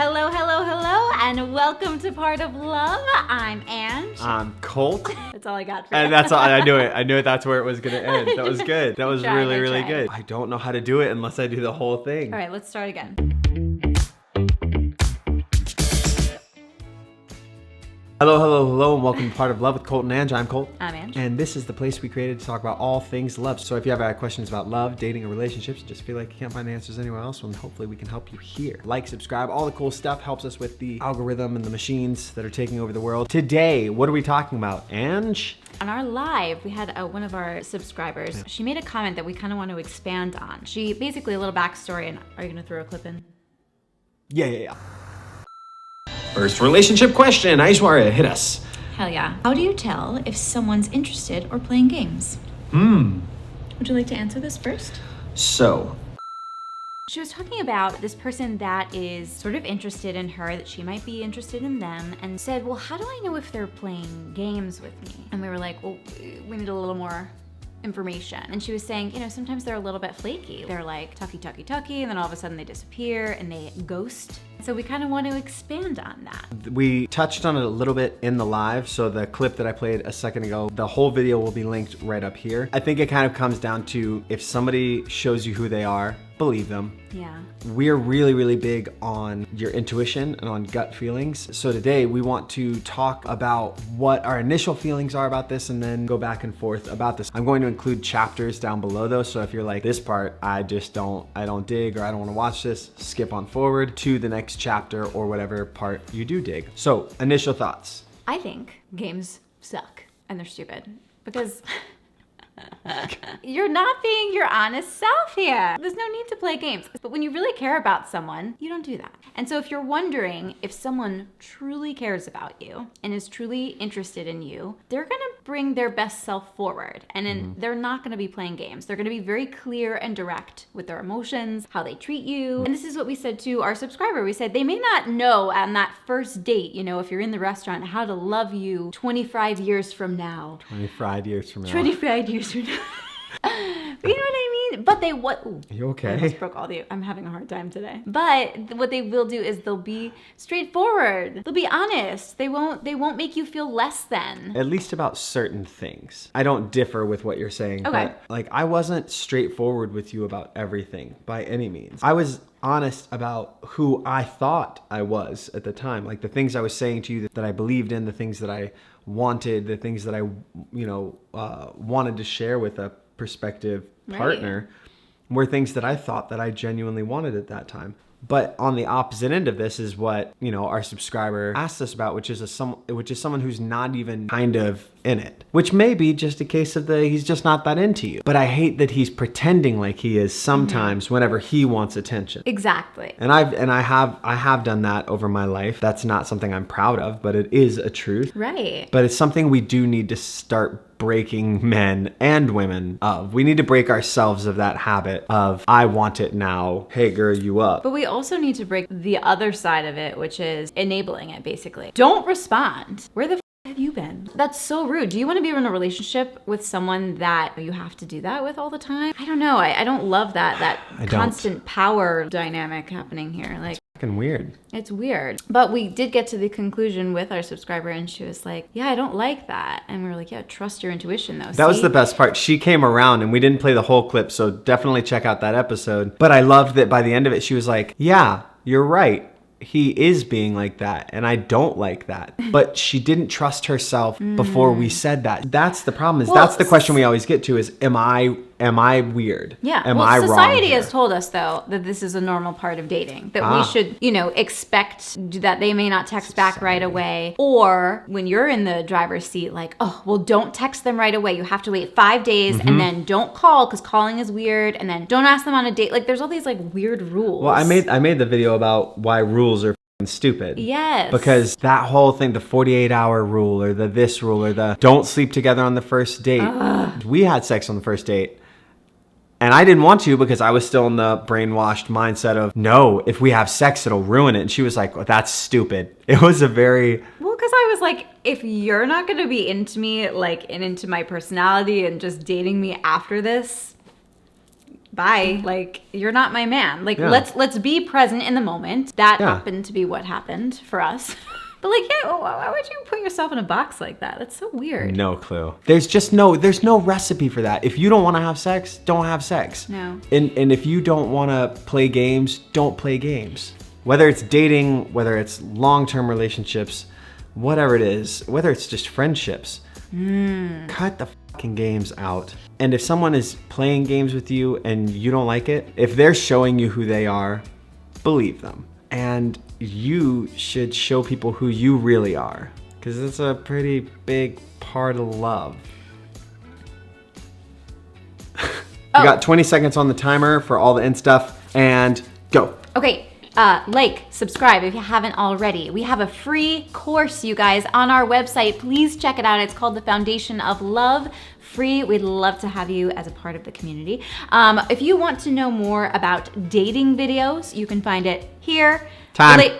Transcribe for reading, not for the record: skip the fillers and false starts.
Hello, hello, hello, and welcome to Part of Love. I'm Ange. I'm Colt. That's all I got for you. And that's all, I knew it. I knew that's where it was going to end. That was good. That was Tried, really I tried. good. I don't know how to do it unless I do the whole thing. All right, let's start again. Hello, and welcome to Part of Love with Colt and Ange. I'm Colt. I'm Ange. And this is the place we created to talk about all things love. So if you have questions about love, dating, or relationships, just feel like you can't find answers anywhere else, well, hopefully we can help you here. Like, subscribe, all the cool stuff helps us with the algorithm and the machines that are taking over the world. Today, what are we talking about, Ange? On our live, we had one of our subscribers. Yeah. She made a comment that we kind of want to expand on. She basically a little backstory, and are you going to throw a clip in? Yeah. First relationship question. Aishwarya, hit us. Hell yeah. How do you tell if someone's interested or playing games? Would you like to answer this first? So, She was talking about this person that is sort of interested in her, that she might be interested in them, and said, well, how do I know if they're playing games with me? And we were like, well, we need a little more information. And she was saying, you know, sometimes they're a little bit flaky. They're like tucky, and then all of a sudden they disappear and they ghost. So we kind of want to expand on that. we touched on it a little bit in the live, so the clip that I played a second ago, the whole video will be linked right up here. I think it kind of comes down to if somebody shows you who they are, believe them. Yeah. We're really big on your intuition and on gut feelings. So today we want to talk about what our initial feelings are about this and then go back and forth about this. I'm going to include chapters down below though, so if you're like, this part, I don't dig, or I don't want to watch this, skip on forward to the next chapter or whatever part you do dig. So, initial thoughts. I think games suck and they're stupid because you're not being your honest self here. There's no need to play games. But when you really care about someone, you don't do that. And so if you're wondering if someone truly cares about you and is truly interested in you, they're gonna bring their best self forward. And they're not gonna be playing games. They're gonna be very clear and direct with their emotions, how they treat you. And this is what we said to our subscriber. We said they may not know on that first date, you know, if you're in the restaurant, how to love you 25 years from now. 25 years from now. 25 years from now. You know what I mean? But ooh, You okay? I almost broke all the, I'm having a hard time today. But what they will do is they'll be straightforward. They'll be honest. They won't make you feel less than. At least about certain things. I don't differ with what you're saying. Okay. But like, I wasn't straightforward with you about everything by any means. I was honest about who I thought I was at the time. Like the things I was saying to you that I believed in, the things that I wanted, the things that I, wanted to share with a prospective partner were things that I thought that I genuinely wanted at that time. But on the opposite end of this is what, our subscriber asked us about, which is someone who's not even kind of in it. Which may be just a case of he's just not that into you. But I hate that he's pretending like he is sometimes whenever he wants attention. Exactly. And I have done that over my life. That's not something I'm proud of, but it is a truth. Right. But it's something we do need to start breaking men and women of. We need to break ourselves of that habit of, I want it now. Hey girl, you up. But we also need to break the other side of it, which is enabling it, basically. Don't respond. Where the f have you been? That's so rude. Do you want to be in a relationship with someone that you have to do that with all the time? I don't know. I don't love that constant power dynamic happening here. Like, Fucking weird. it's weird. But we did get to the conclusion with our subscriber, and she was like, yeah, I don't like that. And we were like, yeah, trust your intuition though. That was the best part. She came around and we didn't play the whole clip, so definitely check out that episode. But I loved that by the end of it, she was like, yeah, you're right. He is being like that, and I don't like that. But she didn't trust herself before we said that. That's the problem. That's the question we always get to is, am I weird? Yeah. Am I wrong society here? has told us though that this is a normal part of dating. That we should, expect that they may not text back right away. Or when you're in the driver's seat, like, oh, well, don't text them right away. You have to wait 5 days and then don't call because calling is weird. And then don't ask them on a date. Like there's all these like weird rules. Well, I made the video about why rules are stupid. Yes. Because that whole thing, the 48-hour rule or the this rule or the don't sleep together on the first date. We had sex on the first date. And I didn't want to because I was still in the brainwashed mindset of, no, if we have sex, it'll ruin it. And she was like, well, that's stupid. It was a very... Well, because I was like, if you're not going to be into me, like, and into my personality and just dating me after this, bye. Like, you're not my man. Like, Yeah. let's be present in the moment. That Yeah. happened to be what happened for us. But like, yeah, why would you put yourself in a box like that? That's so weird. No clue. There's no recipe for that. If you don't want to have sex, don't have sex. No. And if you don't want to play games, don't play games. Whether it's dating, whether it's long-term relationships, whatever it is, whether it's just friendships, cut the fucking games out. And if someone is playing games with you and you don't like it, if they're showing you who they are, believe them. And you should show people who you really are, because it's a pretty big part of love. We got 20 seconds on the timer for all the end stuff, and go. Okay, like, subscribe if you haven't already. We have a free course, you guys, on our website. Please check it out. It's called The Foundation of Love. Free. We'd love to have you as a part of the community. If you want to know more about dating videos, you can find it here. Time.